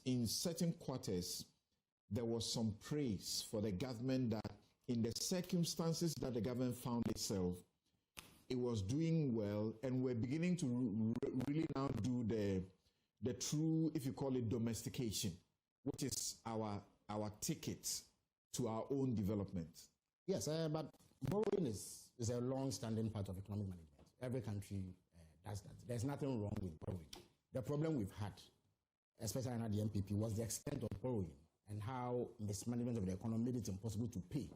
in certain quarters, there was some praise for the government that in the circumstances that the government found itself, it was doing well, and we're beginning to really now do the true, if you call it, domestication, which is our ticket to our own development. Yes, but borrowing is a long-standing part of economic management. Every country does that. There's nothing wrong with borrowing. The problem we've had, especially under the MPP, was the extent of borrowing and how mismanagement of the economy made it impossible to pay,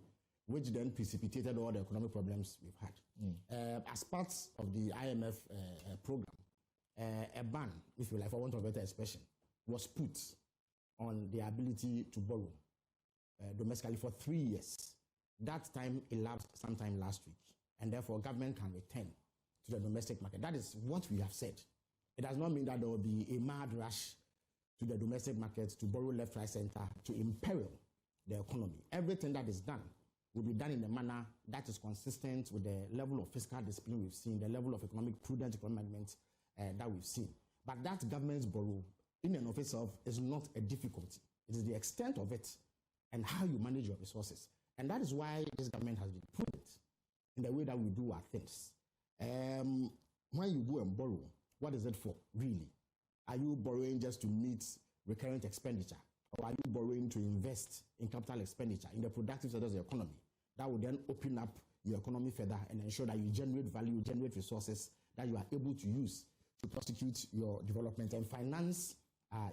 which then precipitated all the economic problems we've had. As part of the IMF program, a ban, if you like, for want of a better expression, was put on the ability to borrow domestically for 3 years. That time elapsed sometime last week, and therefore government can return to the domestic market. That is what we have said. It does not mean that there will be a mad rush to the domestic market to borrow left, right, center, to imperil the economy. Everything that is done will be done in a manner that is consistent with the level of fiscal discipline we've seen, the level of economic prudent economic management that we've seen. But that government's borrow, in and of itself, is not a difficulty. It is the extent of it and how you manage your resources. And that is why this government has been prudent in the way that we do our things. When you go and borrow, what is it for, really? Are you borrowing just to meet recurrent expenditure? Or are you borrowing to invest in capital expenditure, in the productive sectors of the economy? That will then open up your economy further and ensure that you generate value, generate resources that you are able to use to prosecute your development and finance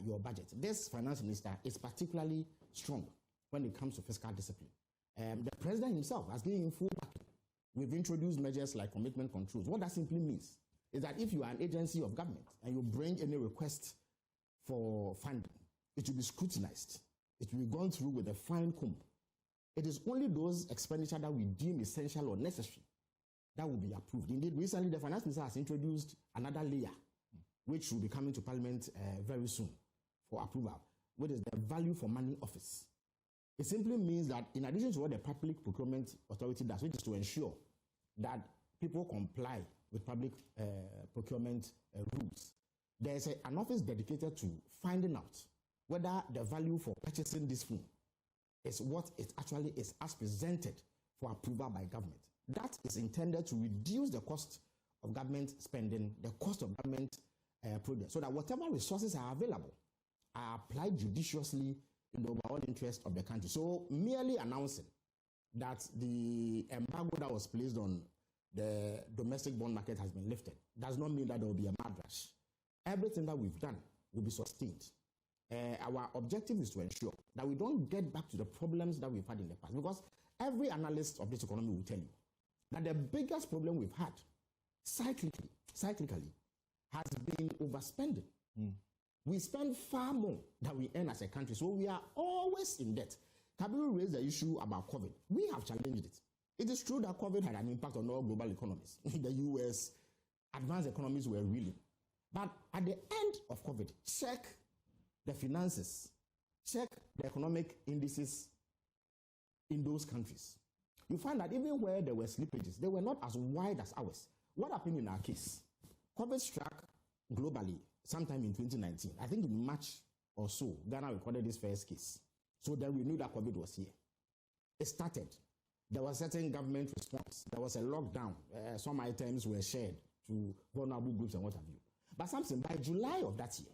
your budget. This finance minister is particularly strong when it comes to fiscal discipline. The president himself has been in full backing. We've introduced measures like commitment controls. What that simply means is that if you are an agency of government and you bring any request for funding, it will be scrutinized. It will be gone through with a fine comb. It is only those expenditure that we deem essential or necessary that will be approved. Indeed, recently the finance minister has introduced another layer, which will be coming to Parliament very soon for approval, which is the value for money office. It simply means that in addition to what the Public Procurement Authority does, which is to ensure that people comply with public procurement rules, there is an office dedicated to finding out whether the value for purchasing this phone is what it actually is as presented for approval by government. That is intended to reduce the cost of government spending, the cost of government projects, so that whatever resources are available are applied judiciously in the overall interest of the country. So merely announcing that the embargo that was placed on the domestic bond market has been lifted does not mean that there will be a mad rush. Everything that we've done will be sustained. Our objective is to ensure that we don't get back to the problems that we've had in the past, because every analyst of this economy will tell you that the biggest problem we've had cyclically has been overspending. We spend far more than we earn as a country, so we are always in debt. Kabiru raised the issue about COVID. We have challenged it. It is true that COVID had an impact on all global economies. The US, advanced economies were reeling. But at the end of COVID, check the finances, check the economic indices in those countries. You find that even where there were slippages, they were not as wide as ours. What happened in our case? COVID struck globally sometime in 2019. I think in March or so, Ghana recorded this first case. So then we knew that COVID was here. It started. There was a certain government response. There was a lockdown. Some items were shared to vulnerable groups and what have you. But something, by July of that year,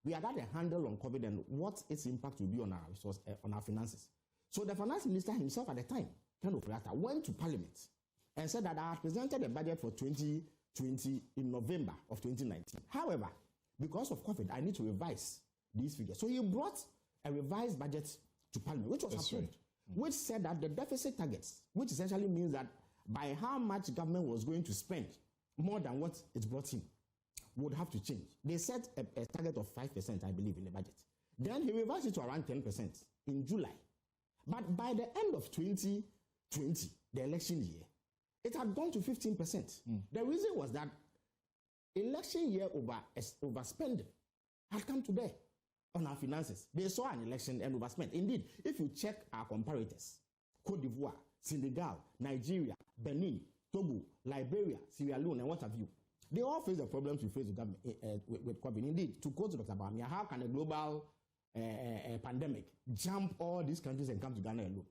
we had a handle on COVID and what its impact will be on our resource, on our finances. So the finance minister himself at the time, Ken Ofori-Atta, went to Parliament and said that I had presented a budget for 2020 in November of 2019. However, because of COVID, I need to revise these figures. So he brought a revised budget to Parliament, which was approved, which said that the deficit targets, which essentially means that by how much government was going to spend more than what it brought in, would have to change. They set a target of 5%, I believe, in the budget. Then he revised it to around 10% in July. But by the end of 2020, the election year, it had gone to 15%. The reason was that election year overspending had come to bear on our finances. They saw an election and overspent. Indeed, if you check our comparators, Cote d'Ivoire, Senegal, Nigeria, Benin, Togo, Liberia, Sierra Leone, and what have you, they all face the problems we face with COVID. Indeed, to quote Dr. Bamia, how can a global pandemic, jump all these countries and come to Ghana alone.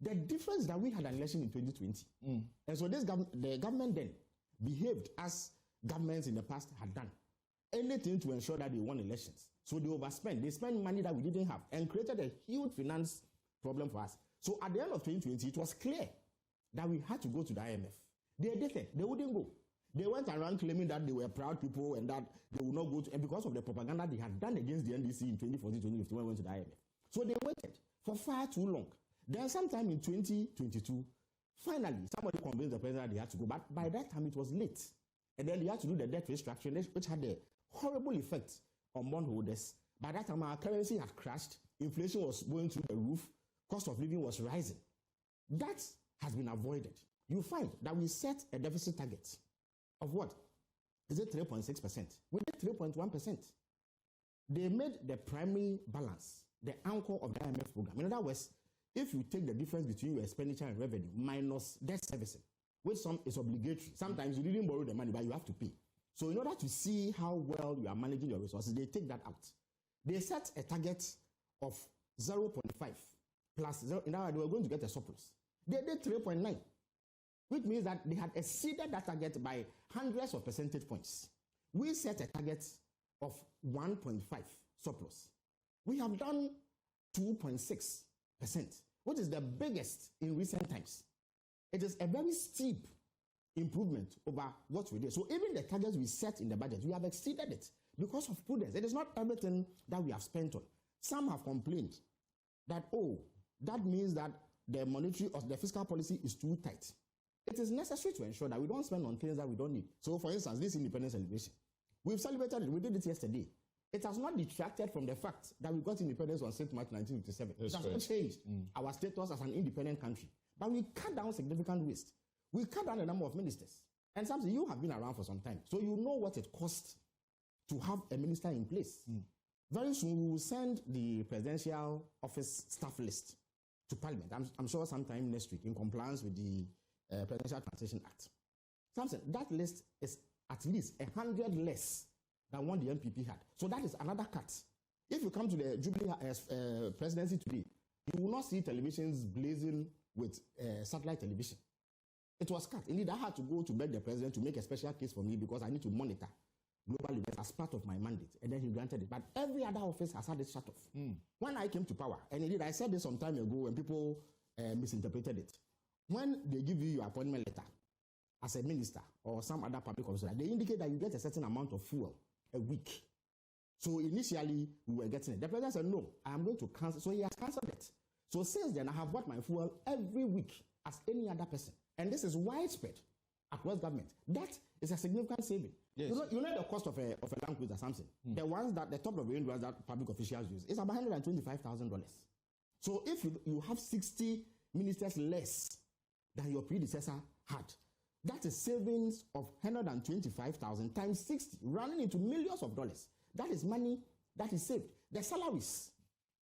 The difference that we had an election in 2020. And so the government then behaved as governments in the past had done. Anything to ensure that they won elections. So they overspent. They spent money that we didn't have and created a huge finance problem for us. So at the end of 2020, it was clear that we had to go to the IMF. They did it. They wouldn't go. They went around claiming that they were proud people and that they would not go to, and because of the propaganda they had done against the NDC in 2014, 2015, when we went to the IMF. So they waited for far too long. Then sometime in 2022, finally, somebody convinced the president that they had to go. But by that time, it was late. And then they had to do the debt restructuring, which had a horrible effect on bondholders. By that time, our currency had crashed. Inflation was going through the roof. Cost of living was rising. That has been avoided. You find that we set a deficit target of what? Is it 3.6%? We did 3.1%. They made the primary balance the anchor of the IMF program. In other words, if you take the difference between your expenditure and revenue minus debt servicing, which some is obligatory, sometimes you didn't borrow the money, but you have to pay. So in order to see how well you are managing your resources, they take that out. They set a target of 0.5 plus 0. In other words, they were going to get a surplus. They did 3.9, which means that they had exceeded that target by hundreds of percentage points. We set a target of 1.5 surplus. We have done 2.6%, which is the biggest in recent times. It is a very steep improvement over what we did. So even the targets we set in the budget, we have exceeded it because of prudence. It is not everything that we have spent on. Some have complained that, oh, that means that the monetary or the fiscal policy is too tight. It is necessary to ensure that we don't spend on things that we don't need. So for instance, this independence celebration, we've celebrated it. We did it yesterday. It has not detracted from the fact that we got independence on 6th March 1957. It has not changed our status as an independent country. But we cut down significant waste. We cut down the number of ministers. And something you have been around for some time, so you know what it costs to have a minister in place. Very soon we will send the presidential office staff list to Parliament. I'm sure sometime next week in compliance with the Presidential Transition Act. Something that list is at least 100 less than what the MPP had. So that is another cut. If you come to the Jubilee presidency today, you will not see televisions blazing with satellite television. It was cut. Indeed, I had to go to beg the president to make a special case for me because I need to monitor global events as part of my mandate. And then he granted it. But every other office has had it shut off. When I came to power, and indeed I said this some time ago and people misinterpreted it. When they give you your appointment letter as a minister or some other public officer, they indicate that you get a certain amount of fuel a week. So initially, we were getting it. The president said, no, I am going to cancel. So he has cancelled it. So since then, I have bought my fuel every week as any other person. And this is widespread across government. That is a significant saving. Yes. You know the cost of a land cruiser, something. The ones that, the top of the range ones that public officials use, is about $125,000. So if you have 60 ministers less than your predecessor had, that is savings of 125,000 times 60, running into millions of dollars. That is money that is saved. The salaries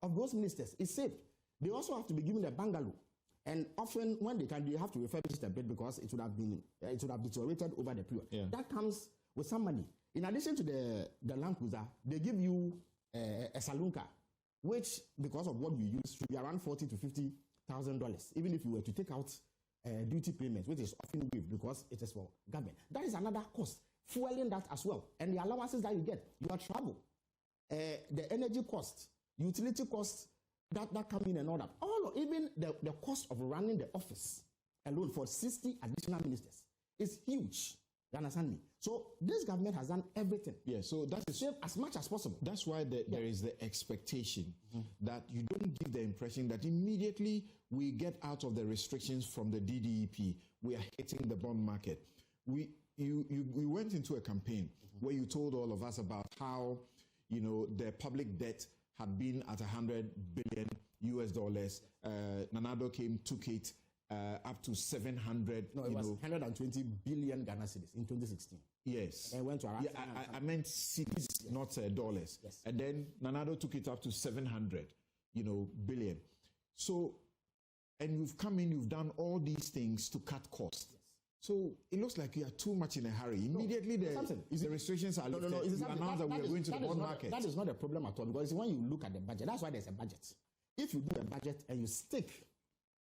of those ministers is saved. They also have to be given a bungalow. And often when they can, they have to refurbish it a bit because it would have deteriorated over the period. Yeah. That comes with some money. In addition to the Land Cruiser, they give you a saloon car, which because of what you use should be around $40,000 to $50,000, even if you were to take out duty payments, which is often waived because it is for government. That is another cost, fueling that as well. And the allowances that you get, your travel, the energy cost, utility costs that come in and all that. Even the cost of running the office alone for 60 additional ministers is huge. You understand me? So this government has done everything. Yeah, so that is save as much as possible. That's why there is the expectation that you don't give the impression that immediately we get out of the restrictions from the DDEP, we are hitting the bond market. We went into a campaign where you told all of us about how, you know, the public debt had been at $100 billion US. Nanado took it up to 700. No, it was 120 billion Ghana cedis in 2016. Yes. And it went to around. Yeah, I meant cedis, yes. Not dollars. Yes. And then Nanado took it up to 700, billion. So, and you've come in, you've done all these things to cut costs. Yes. So it looks like you are too much in a hurry. Immediately the restrictions are lifted. You announce that we are going to the bond market. That is not a problem at all, because when you look at the budget, that's why there's a budget. If you do a budget and you stick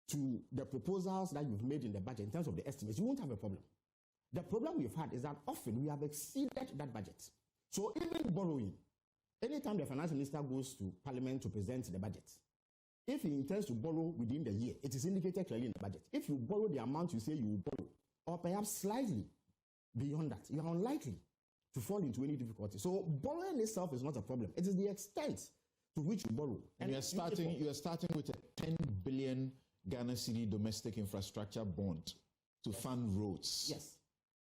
to the proposals that you've made in the budget in terms of the estimates, you won't have a problem. The problem we've had is that often we have exceeded that budget. So even borrowing, anytime the finance minister goes to parliament to present the budget, if he intends to borrow within the year, it is indicated clearly in the budget. If you borrow the amount you say you will borrow, or perhaps slightly beyond that, you are unlikely to fall into any difficulty. So borrowing itself is not a problem. It is the extent to which you borrow. And you are starting with a 10 billion Ghana cedi domestic infrastructure bond to fund roads. Yes.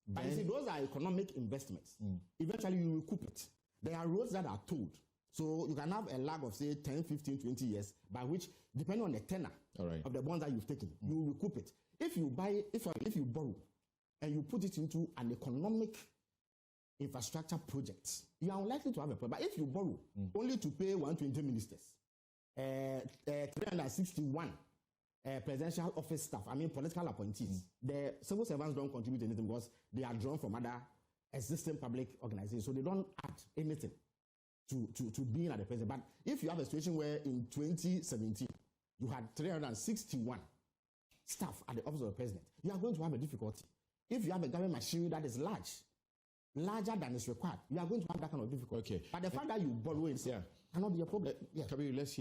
But you see, those are economic investments. Eventually you recoup it. There are roads that are tolled. So you can have a lag of, say, 10, 15, 20 years, by which, depending on the tenor of the bonds that you've taken, you recoup it. If you borrow and you put it into an economic infrastructure project, you are unlikely to have a problem. But if you borrow only to pay 120 ministers, 361 presidential office staff, political appointees, the civil servants don't contribute anything because they are drawn from other existing public organizations, so they don't add anything to being at the president. But if you have a situation where in 2017 you had 361 staff at the office of the president, you are going to have a difficulty. If you have a government machinery that is larger than is required, you are going to have that kind of difficulty. Okay. But the fact that you borrow it cannot be a problem. Kabiru, let's hear